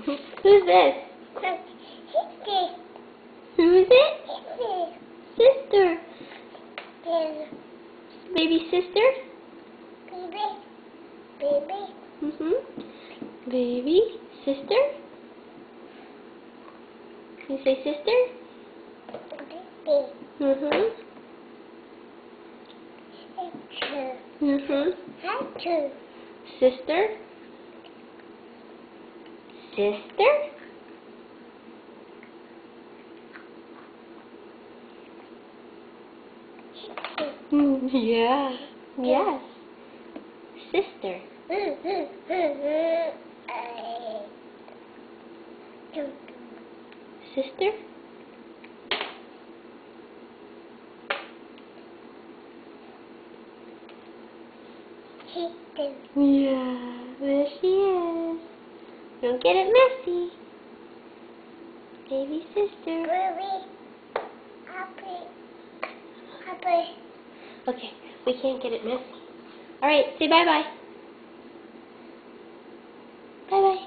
Who's this? Who is it? Sister. Baby sister? Baby sister? Can you say sister? Sister? Sister? Yeah. Yes. Sister. Sister? Yeah, there she is. Don't get it messy. Baby sister. Okay, we can't get it messy. Alright, say bye-bye. Bye-bye.